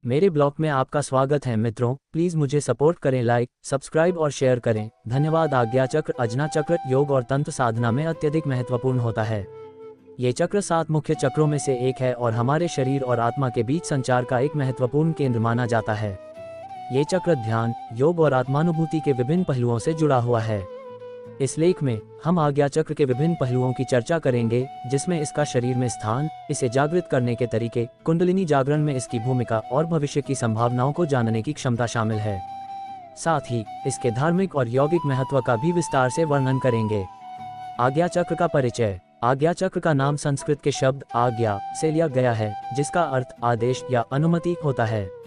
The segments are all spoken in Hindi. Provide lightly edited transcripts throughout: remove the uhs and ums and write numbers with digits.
मेरे ब्लॉग में आपका स्वागत है मित्रों। प्लीज मुझे सपोर्ट करें, लाइक, सब्सक्राइब और शेयर करें। धन्यवाद। आज्ञा चक्र अजना चक्र योग और तंत्र साधना में अत्यधिक महत्वपूर्ण होता है। ये चक्र 7 मुख्य चक्रों में से एक है और हमारे शरीर और आत्मा के बीच संचार का एक महत्वपूर्ण केंद्र माना जाता है। ये चक्र ध्यान, योग और आत्मानुभूति के विभिन्न पहलुओं से जुड़ा हुआ है। इस लेख में हम आज्ञा चक्र के विभिन्न पहलुओं की चर्चा करेंगे, जिसमें इसका शरीर में स्थान, इसे जागृत करने के तरीके, कुंडलिनी जागरण में इसकी भूमिका और भविष्य की संभावनाओं को जानने की क्षमता शामिल है। साथ ही इसके धार्मिक और यौगिक महत्व का भी विस्तार से वर्णन करेंगे। आज्ञा चक्र का परिचय। आज्ञा चक्र का नाम संस्कृत के शब्द आज्ञा से लिया गया है, जिसका अर्थ आदेश या अनुमति होता है।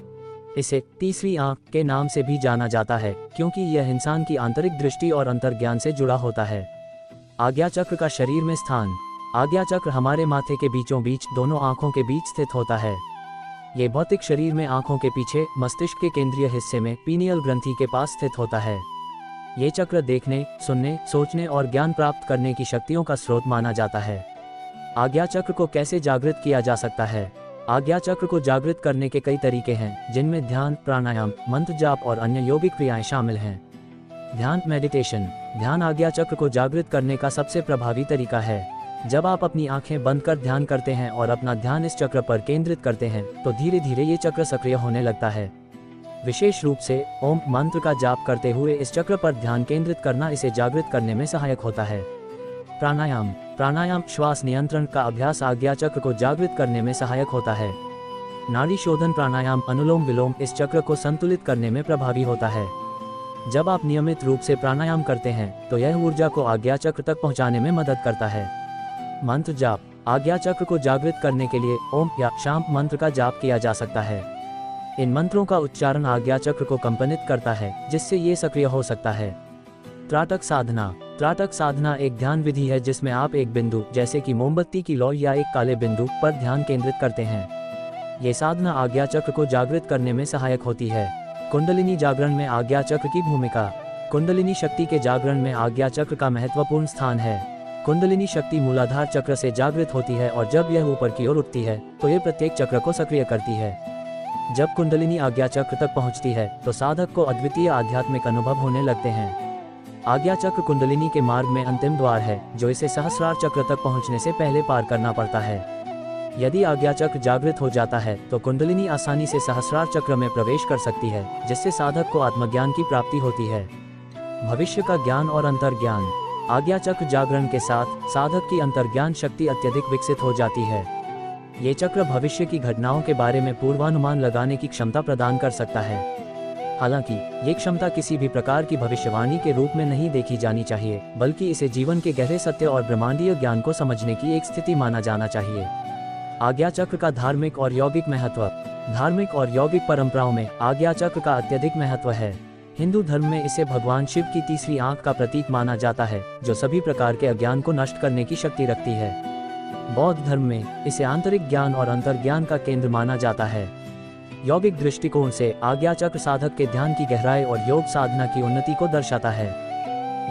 इसे तीसरी आंख के नाम से भी जाना जाता है, क्योंकि यह इंसान की आंतरिक दृष्टि और अंतर्ज्ञान से जुड़ा होता है। आज्ञा चक्र का शरीर में स्थान। आज्ञा चक्र हमारे माथे के बीचों बीच दोनों आंखों के बीच स्थित होता है। ये भौतिक शरीर में आंखों के पीछे मस्तिष्क के केंद्रीय हिस्से में पीनियल ग्रंथि के पास स्थित होता है। ये चक्र देखने, सुनने, सोचने और ज्ञान प्राप्त करने की शक्तियों का स्रोत माना जाता है। आज्ञा चक्र को कैसे जागृत किया जा सकता है? आज्ञा चक्र को जागृत करने के कई तरीके हैं, जिनमें ध्यान, प्राणायाम, मंत्र जाप और अन्य यौगिक क्रियाएं शामिल हैं। ध्यान, मेडिटेशन। ध्यान आज्ञा चक्र को जागृत करने का सबसे प्रभावी तरीका है। जब आप अपनी आंखें बंद कर ध्यान करते हैं और अपना ध्यान इस चक्र पर केंद्रित करते हैं, तो धीरे धीरे ये चक्र सक्रिय होने लगता है। विशेष रूप से ओम मंत्र का जाप करते हुए इस चक्र पर ध्यान केंद्रित करना इसे जागृत करने में सहायक होता है। प्राणायाम। प्राणायाम श्वास नियंत्रण का अभ्यास आज्ञा चक्र को जागृत करने में सहायक होता है। नाड़ी शोधन प्राणायाम अनुलोम विलोम इस चक्र को संतुलित करने में प्रभावी होता है। जब आप नियमित रूप से प्राणायाम करते हैं, तो यह ऊर्जा को आज्ञा चक्र तक पहुंचाने में मदद करता है। मंत्र जाप। आज्ञा चक्र को जागृत करने के लिए ओम या शाम मंत्र का जाप किया जा सकता है। इन मंत्रों का उच्चारण आज्ञा चक्र को कंपनित करता है, जिससे ये सक्रिय हो सकता है। त्राटक साधना। त्राटक साधना एक ध्यान विधि है जिसमें आप एक बिंदु, जैसे कि मोमबत्ती की लौ या एक काले बिंदु पर ध्यान केंद्रित करते हैं। ये साधना आज्ञा चक्र को जागृत करने में सहायक होती है। कुंडलिनी जागरण में आज्ञा चक्र की भूमिका। कुंडलिनी शक्ति के जागरण में आज्ञा चक्र का महत्वपूर्ण स्थान है। कुंडलिनी शक्ति मूलाधार चक्र से जागृत होती है और जब यह ऊपर की ओर उठती है, तो ये प्रत्येक चक्र को सक्रिय करती है। जब कुंडलिनी आज्ञा चक्र तक पहुंचती है, तो साधक को अद्वितीय आध्यात्मिक अनुभव होने लगते हैं। आज्ञा चक्र कुंडलिनी के मार्ग में अंतिम द्वार है, जो इसे सहस्रार चक्र तक पहुंचने से पहले पार करना पड़ता है। यदि आज्ञा चक्र जागृत हो जाता है, तो कुंडलिनी आसानी से सहस्रार चक्र में प्रवेश कर सकती है, जिससे साधक को आत्मज्ञान की प्राप्ति होती है। भविष्य का ज्ञान और अंतर्ज्ञान। आज्ञा चक्र जागरण के साथ साधक की अंतर्ज्ञान शक्ति अत्यधिक विकसित हो जाती है। ये चक्र भविष्य की घटनाओं के बारे में पूर्वानुमान लगाने की क्षमता प्रदान कर सकता है। हालांकि ये क्षमता किसी भी प्रकार की भविष्यवाणी के रूप में नहीं देखी जानी चाहिए, बल्कि इसे जीवन के गहरे सत्य और ब्रह्मांडीय ज्ञान को समझने की एक स्थिति माना जाना चाहिए। आज्ञा चक्र का धार्मिक और यौगिक महत्व। धार्मिक और यौगिक परंपराओं में आज्ञा चक्र का अत्यधिक महत्व है। हिंदू धर्म में इसे भगवान शिव की तीसरी आंख का प्रतीक माना जाता है, जो सभी प्रकार के अज्ञान को नष्ट करने की शक्ति रखती है। बौद्ध धर्म में इसे आंतरिक ज्ञान और अंतर्ज्ञान का केंद्र माना जाता है। यौगिक दृष्टिकोण से आज्ञा चक्र साधक के ध्यान की गहराई और योग साधना की उन्नति को दर्शाता है।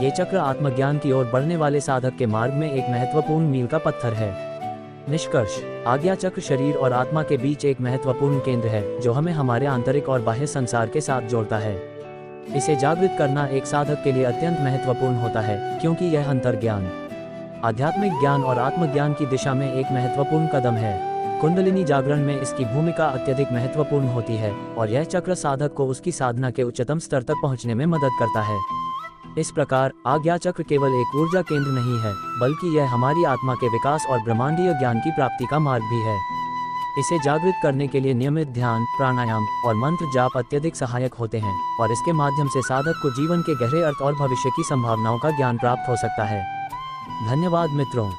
ये चक्र आत्मज्ञान की ओर बढ़ने वाले साधक के मार्ग में एक महत्वपूर्ण मील का पत्थर है। निष्कर्ष। आज्ञा चक्र शरीर और आत्मा के बीच एक महत्वपूर्ण केंद्र है, जो हमें हमारे आंतरिक और बाह्य संसार के साथ जोड़ता है। इसे जागृत करना एक साधक के लिए अत्यंत महत्वपूर्ण होता है, क्योंकि यह अंतर्ज्ञान, आध्यात्मिक ज्ञान और आत्मज्ञान की दिशा में एक महत्वपूर्ण कदम है। कुंडलिनी जागरण में इसकी भूमिका अत्यधिक महत्वपूर्ण होती है और यह चक्र साधक को उसकी साधना के उच्चतम स्तर तक पहुंचने में मदद करता है। इस प्रकार आज्ञा चक्र केवल एक ऊर्जा केंद्र नहीं है, बल्कि यह हमारी आत्मा के विकास और ब्रह्मांडीय ज्ञान की प्राप्ति का मार्ग भी है। इसे जागृत करने के लिए नियमित ध्यान, प्राणायाम और मंत्र जाप अत्यधिक सहायक होते हैं और इसके माध्यम से साधक को जीवन के गहरे अर्थ और भविष्य की संभावनाओं का ज्ञान प्राप्त हो सकता है। धन्यवाद मित्रों।